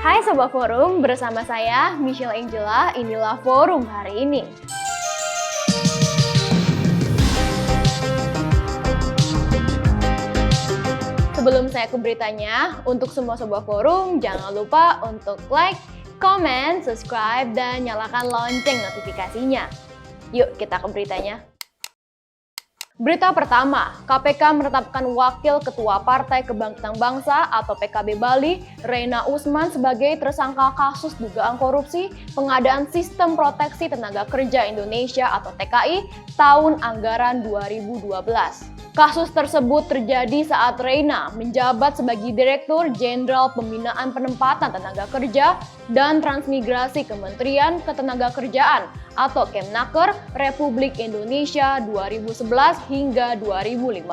Hai Sobat Forum, bersama saya Michelle Angela, inilah Forum hari ini. Sebelum saya ke beritanya, untuk semua Sobat Forum jangan lupa untuk like, comment, subscribe, dan nyalakan lonceng notifikasinya. Yuk kita ke beritanya. Berita pertama, KPK menetapkan Wakil Ketua Partai Kebangkitan Bangsa atau PKB Bali, Reina Usman sebagai tersangka kasus dugaan korupsi pengadaan Sistem Proteksi Tenaga Kerja Indonesia atau TKI tahun anggaran 2012. Kasus tersebut terjadi saat Reina menjabat sebagai Direktur Jenderal Pembinaan Penempatan Tenaga Kerja dan Transmigrasi Kementerian Ketenagakerjaan atau Kemnaker Republik Indonesia 2011 hingga 2015.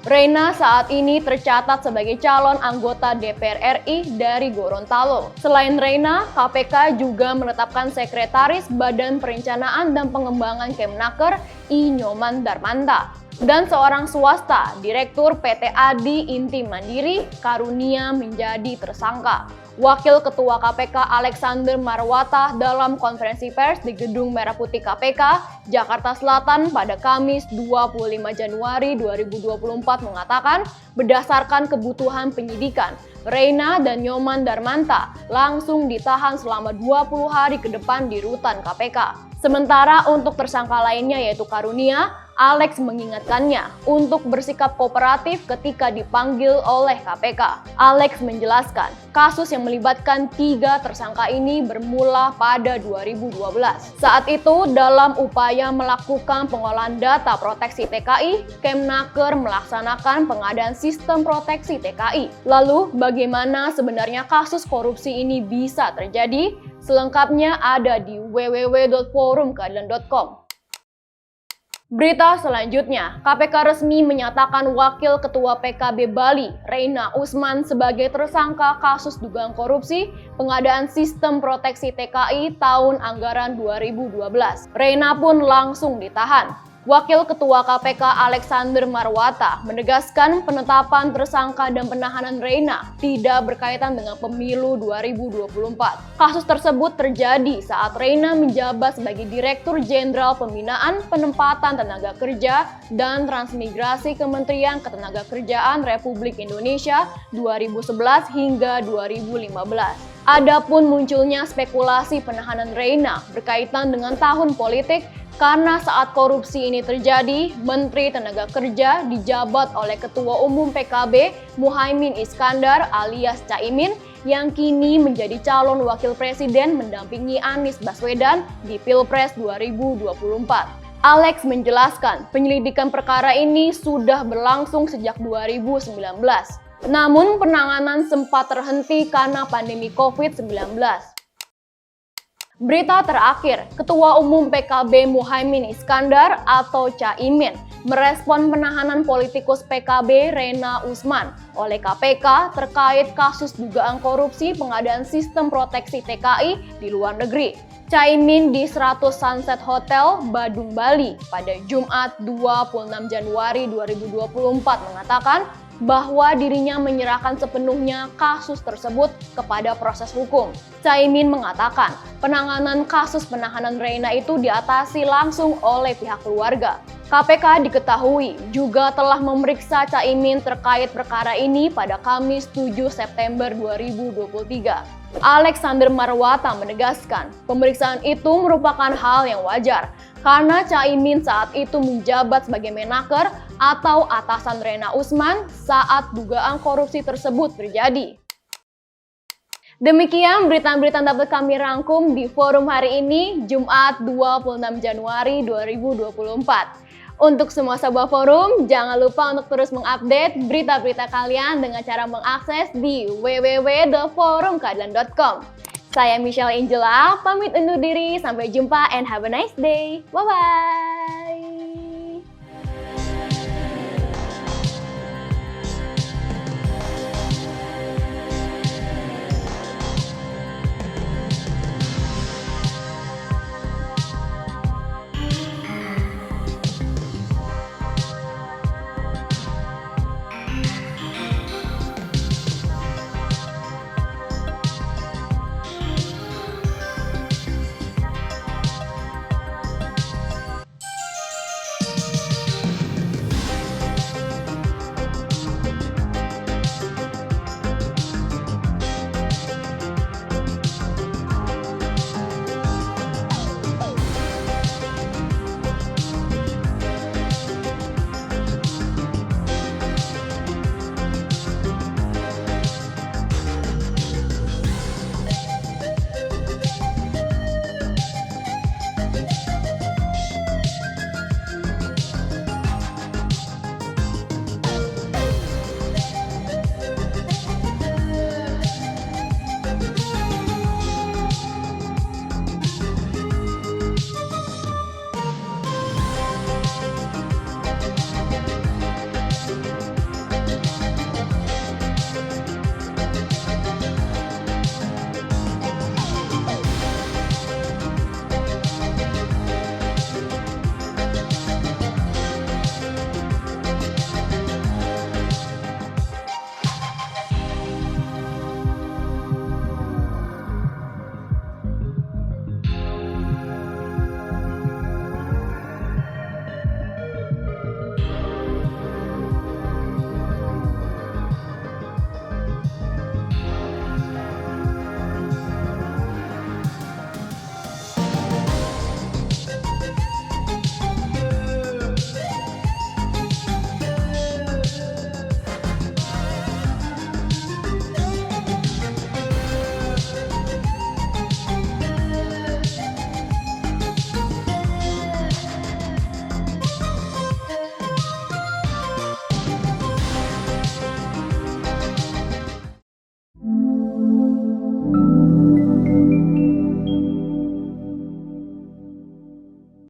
Reina saat ini tercatat sebagai calon anggota DPR RI dari Gorontalo. Selain Reina, KPK juga menetapkan Sekretaris Badan Perencanaan dan Pengembangan Kemnaker I. Nyoman Darmanta dan seorang swasta, Direktur PT Adi Inti Mandiri, Karunia menjadi tersangka. Wakil Ketua KPK Alexander Marwata dalam konferensi pers di Gedung Merah Putih KPK, Jakarta Selatan pada Kamis 25 Januari 2024 mengatakan, berdasarkan kebutuhan penyidikan, Reina dan Nyoman Darmanta langsung ditahan selama 20 hari ke depan di rutan KPK. Sementara untuk tersangka lainnya yaitu Karunia, Alex mengingatkannya untuk bersikap kooperatif ketika dipanggil oleh KPK. Alex menjelaskan, kasus yang melibatkan 3 tersangka ini bermula pada 2012. Saat itu, dalam upaya melakukan pengolahan data proteksi TKI, Kemnaker melaksanakan pengadaan sistem proteksi TKI. Lalu, bagaimana sebenarnya kasus korupsi ini bisa terjadi? Selengkapnya ada di www.forumkeadilan.com. Berita selanjutnya, KPK resmi menyatakan Wakil Ketua PKB Bali, Reina Usman sebagai tersangka kasus dugaan korupsi pengadaan Sistem Proteksi TKI tahun anggaran 2012. Reina pun langsung ditahan. Wakil Ketua KPK Alexander Marwata menegaskan penetapan tersangka dan penahanan Reina tidak berkaitan dengan pemilu 2024. Kasus tersebut terjadi saat Reina menjabat sebagai Direktur Jenderal Pembinaan Penempatan Tenaga Kerja dan Transmigrasi Kementerian Ketenagakerjaan Republik Indonesia 2011 hingga 2015. Adapun munculnya spekulasi penahanan Reina berkaitan dengan tahun politik karena saat korupsi ini terjadi, Menteri Tenaga Kerja dijabat oleh Ketua Umum PKB Muhaimin Iskandar alias Caimin yang kini menjadi calon wakil presiden mendampingi Anies Baswedan di Pilpres 2024. Alex menjelaskan, penyelidikan perkara ini sudah berlangsung sejak 2019. Namun penanganan sempat terhenti karena pandemi COVID-19. Berita terakhir, Ketua Umum PKB Muhaimin Iskandar atau Caimin merespon penahanan politikus PKB Reina Usman oleh KPK terkait kasus dugaan korupsi pengadaan sistem proteksi TKI di luar negeri. Caimin di 100 Sunset Hotel, Badung, Bali pada Jumat 26 Januari 2024 mengatakan bahwa dirinya menyerahkan sepenuhnya kasus tersebut kepada proses hukum. Caimin mengatakan, penanganan kasus penahanan Reina itu diatasi langsung oleh pihak keluarga. KPK diketahui juga telah memeriksa Caimin terkait perkara ini pada Kamis 7 September 2023. Alexander Marwata menegaskan, pemeriksaan itu merupakan hal yang wajar karena Caimin saat itu menjabat sebagai Menaker atau atasan Reina Usman saat dugaan korupsi tersebut terjadi. Demikian berita-berita yang dapat kami rangkum di forum hari ini, Jumat 26 Januari 2024. Untuk semua sahabat forum, jangan lupa untuk terus mengupdate berita-berita kalian dengan cara mengakses di www.forumkeadilan.com. Saya Michelle Angela, pamit undur diri, sampai jumpa and have a nice day. Bye-bye!